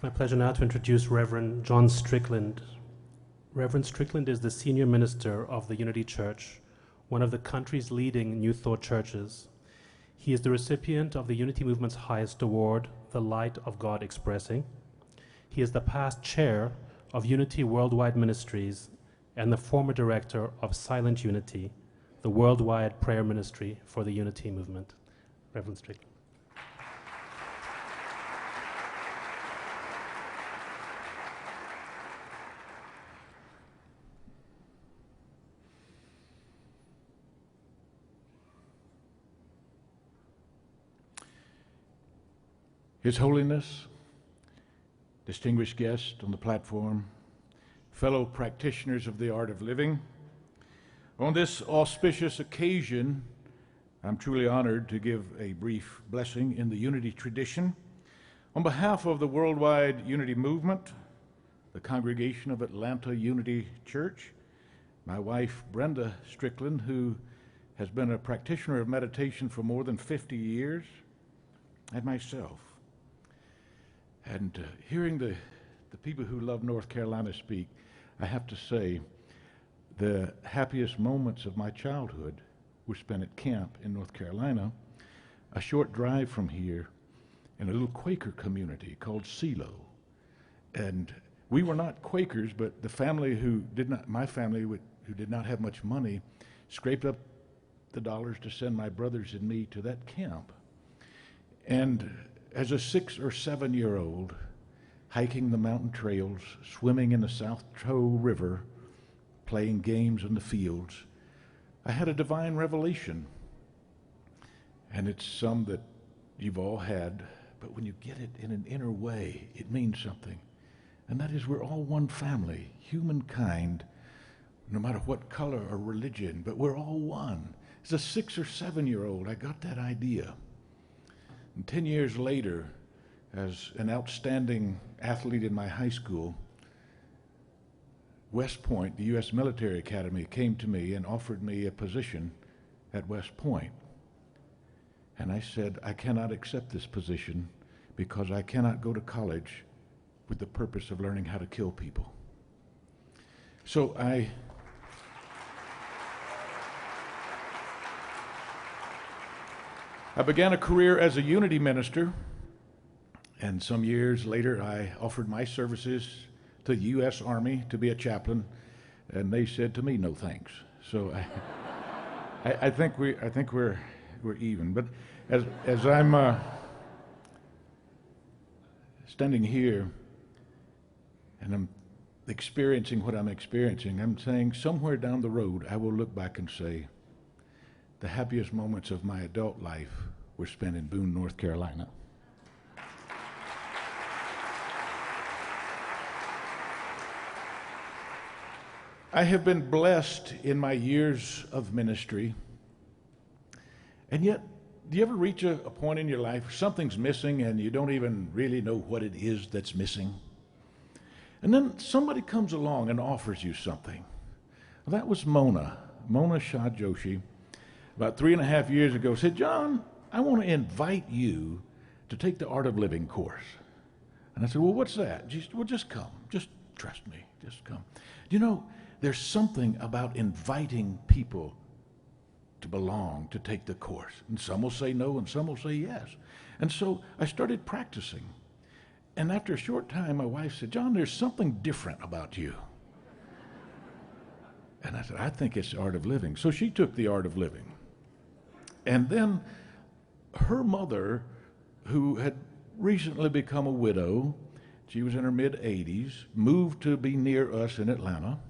It's my pleasure now to introduce Rev John Strickland. Reverend Strickland is the senior minister of the Unity Church, one of the country's leading New Thought churches. He is the recipient of the Unity Movement's highest award, the Light of God Expressing. He is the past chair of Unity Worldwide Ministries and the former director of Silent Unity, the worldwide prayer ministry for the Unity Movement. Reverend Strickland. His Holiness, distinguished guests on the platform, fellow practitioners of the art of living, on this auspicious occasion, I'm truly honored to give a brief blessing in the Unity tradition. On behalf of the Worldwide Unity Movement, the congregation of Atlanta Unity Church, my wife Brenda Strickland, who has been a practitioner of meditation for more than 50 years, and myself. And hearing the people who love North Carolina speak, I have to say the happiest moments of my childhood were spent at camp in North Carolina, a short drive from here, in a little Quaker community called Silo. And we were not Quakers, but the family my family who did not have much money, scraped up the dollars to send my brothers and me to that camp. And as a 6 or 7 year old, hiking the mountain trails, swimming in the South Toe River, playing games in the fields, I had a divine revelation. And it's some that you've all had, but when you get it in an inner way, it means something. And that is we're all one family, humankind, no matter what color or religion, but we're all one. As a 6 or 7 year old, I got that idea. And 10 years later, as an outstanding athlete in my high school, West Point, the U.S. Military Academy, came to me and offered me a position at West Point. And I said, I cannot accept this position because I cannot go to college with the purpose of learning how to kill people. So I began a career as a Unity minister, and some years later I offered my services to the U.S. Army to be a chaplain, and they said to me, no thanks. So I think we're even. But as I'm standing here and I'm experiencing what I'm experiencing, I'm saying somewhere down the road I will look back and say, the happiest moments of my adult life were spent in Boone, North Carolina. I have been blessed in my years of ministry, and yet, do you ever reach a point in your life, something's missing and you don't even really know what it is that's missing? And then somebody comes along and offers you something. Well, that was Mona Shah Joshi. About 3.5 years ago, said, John, I want to invite you to take the Art of Living course. And I said, well, what's that? She said, well, just come. Just trust me. Just come. You know, there's something about inviting people to belong, to take the course. And some will say no, and some will say yes. And so I started practicing. And after a short time, my wife said, John, there's something different about you. And I said, I think it's the Art of Living. So she took the Art of Living. And then her mother, who had recently become a widow, she was in her mid-80s, moved to be near us in Atlanta.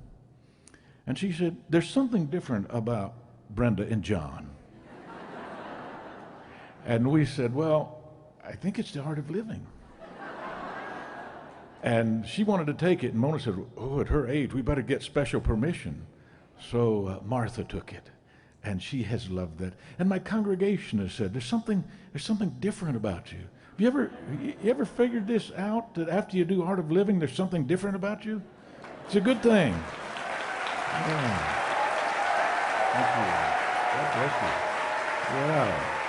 And she said, there's something different about Brenda and John. And we said, well, I think it's the Art of Living. And she wanted to take it, and Mona said, oh, at her age, we better get special permission. So Martha took it. And she has loved that. And my congregation has said, there's something different about you. Have you ever figured this out, that after you do Art of Living, there's something different about you? It's a good thing. Yeah. Thank you. God bless you. Yeah.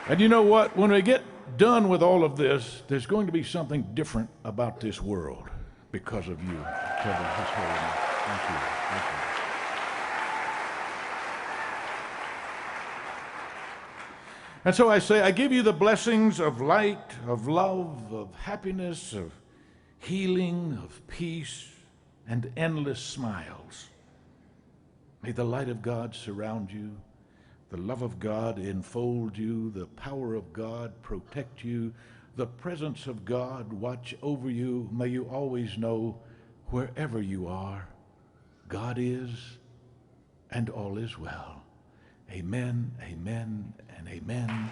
And you know what? When we get done with all of this, there's going to be something different about this world because of you. Kevin, His Holiness. Thank you. Thank you. And so I say, I give you the blessings of light, of love, of happiness, of healing, of peace, and endless smiles. May the light of God surround you, the love of God enfold you, the power of God protect you, the presence of God watch over you. May you always know, wherever you are, God is, and all is well. Amen, amen, and amen.